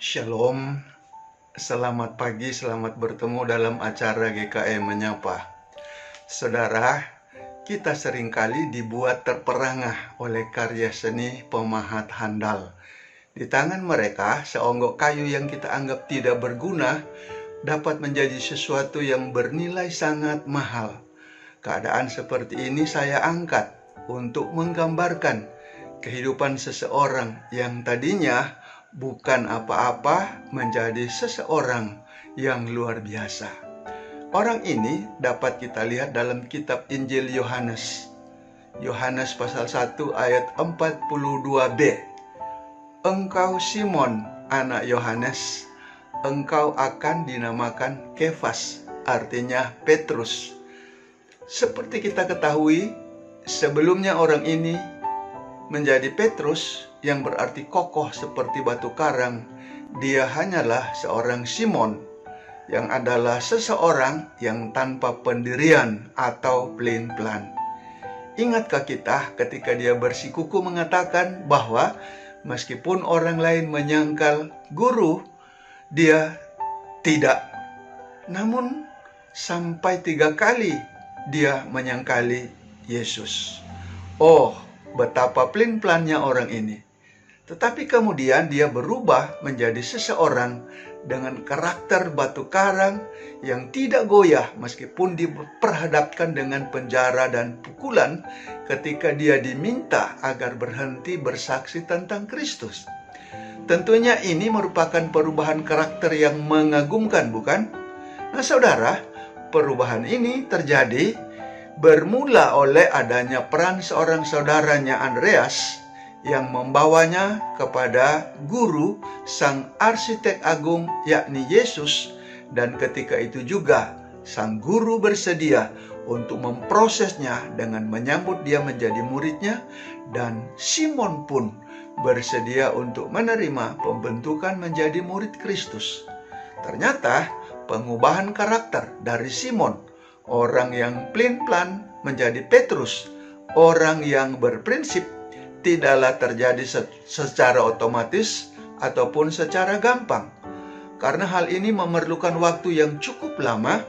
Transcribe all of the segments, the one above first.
Shalom, selamat pagi, selamat bertemu dalam acara GKM Menyapa. Saudara, kita seringkali dibuat terperangah oleh karya seni pemahat handal. Di tangan mereka, seonggok kayu yang kita anggap tidak berguna dapat menjadi sesuatu yang bernilai sangat mahal. Keadaan seperti ini saya angkat untuk menggambarkan kehidupan seseorang yang tadinya bukan apa-apa menjadi seseorang yang luar biasa. Orang ini dapat kita lihat dalam kitab Injil Yohanes. Yohanes pasal 1 ayat 42b. Engkau Simon, anak Yohanes, engkau akan dinamakan Kefas, artinya Petrus. Seperti kita ketahui, sebelumnya orang ini menjadi Petrus, yang berarti kokoh seperti batu karang. Dia hanyalah seorang Simon, yang adalah seseorang yang tanpa pendirian atau pelin-pelan. Ingatkah kita ketika dia bersikuku mengatakan bahwa meskipun orang lain menyangkal guru, dia tidak. Namun sampai 3 kali dia menyangkali Yesus. Oh, betapa pelin-pelannya orang ini. Tetapi kemudian dia berubah menjadi seseorang dengan karakter batu karang yang tidak goyah meskipun diperhadapkan dengan penjara dan pukulan ketika dia diminta agar berhenti bersaksi tentang Kristus. Tentunya ini merupakan perubahan karakter yang mengagumkan, bukan? Nah, saudara, perubahan ini terjadi bermula oleh adanya peran seorang saudaranya Andreas yang membawanya kepada guru sang arsitek agung, yakni Yesus, dan ketika itu juga sang guru bersedia untuk memprosesnya dengan menyambut dia menjadi muridnya, dan Simon pun bersedia untuk menerima pembentukan menjadi murid Kristus. Ternyata pengubahan karakter dari Simon, orang yang pelin-pelan, menjadi Petrus, orang yang berprinsip, tidaklah terjadi secara otomatis ataupun secara gampang. Karena hal ini memerlukan waktu yang cukup lama,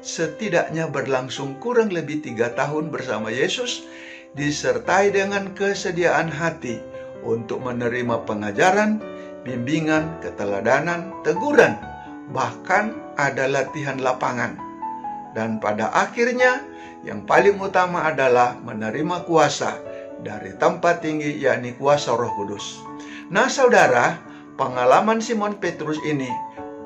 setidaknya berlangsung kurang lebih 3 tahun bersama Yesus, disertai dengan kesediaan hati untuk menerima pengajaran, bimbingan, keteladanan, teguran, bahkan ada latihan lapangan. Dan pada akhirnya, yang paling utama adalah menerima kuasa dari tempat tinggi, yakni kuasa Roh Kudus. Nah, saudara, pengalaman Simon Petrus ini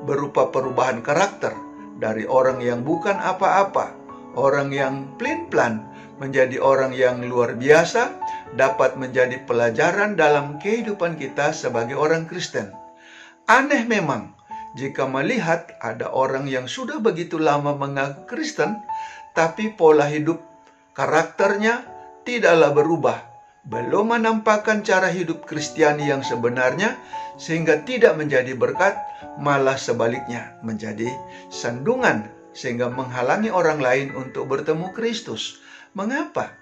berupa perubahan karakter dari orang yang bukan apa-apa, orang yang pelin-pelan, menjadi orang yang luar biasa, dapat menjadi pelajaran dalam kehidupan kita sebagai orang Kristen. Aneh memang jika melihat ada orang yang sudah begitu lama mengaku Kristen, tapi pola hidup karakternya tidaklah berubah, belum menampakkan cara hidup Kristiani yang sebenarnya, sehingga tidak menjadi berkat, malah sebaliknya menjadi sandungan, sehingga menghalangi orang lain untuk bertemu Kristus. Mengapa?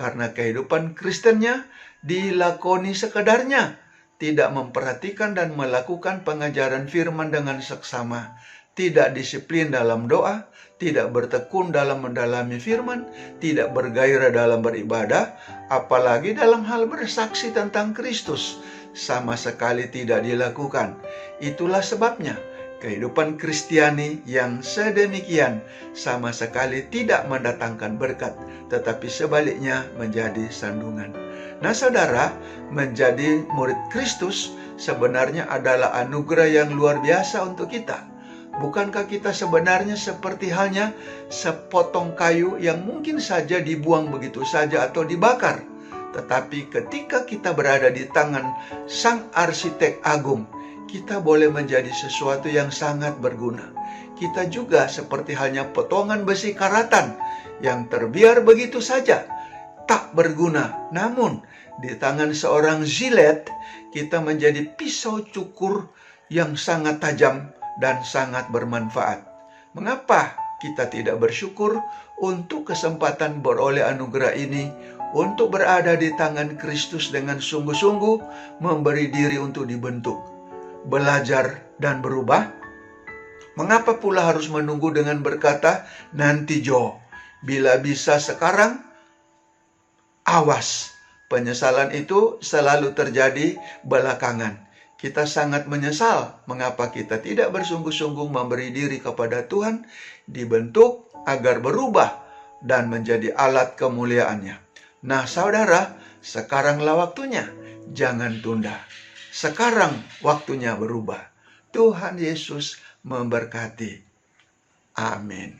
Karena kehidupan Kristennya dilakoni sekedarnya, tidak memperhatikan dan melakukan pengajaran firman dengan seksama, tidak disiplin dalam doa, tidak bertekun dalam mendalami firman, tidak bergairah dalam beribadah, apalagi dalam hal bersaksi tentang Kristus, sama sekali tidak dilakukan. Itulah sebabnya kehidupan Kristiani yang sedemikian sama sekali tidak mendatangkan berkat, tetapi sebaliknya menjadi sandungan. Nah, saudara, menjadi murid Kristus sebenarnya adalah anugerah yang luar biasa untuk kita. Bukankah kita sebenarnya seperti halnya sepotong kayu yang mungkin saja dibuang begitu saja atau dibakar? Tetapi ketika kita berada di tangan sang arsitek agung, kita boleh menjadi sesuatu yang sangat berguna. Kita juga seperti halnya potongan besi karatan yang terbiar begitu saja, tak berguna. Namun di tangan seorang zilet, kita menjadi pisau cukur yang sangat tajam dan sangat bermanfaat. Mengapa kita tidak bersyukur untuk kesempatan beroleh anugerah ini, untuk berada di tangan Kristus dengan sungguh-sungguh, memberi diri untuk dibentuk, belajar dan berubah? Mengapa pula harus menunggu dengan berkata, nanti Jo, bila bisa sekarang? Awas, penyesalan itu selalu terjadi belakangan. Kita sangat menyesal mengapa kita tidak bersungguh-sungguh memberi diri kepada Tuhan, dibentuk agar berubah dan menjadi alat kemuliaannya. Nah saudara, sekaranglah waktunya, jangan tunda. Sekarang waktunya berubah. Tuhan Yesus memberkati. Amin.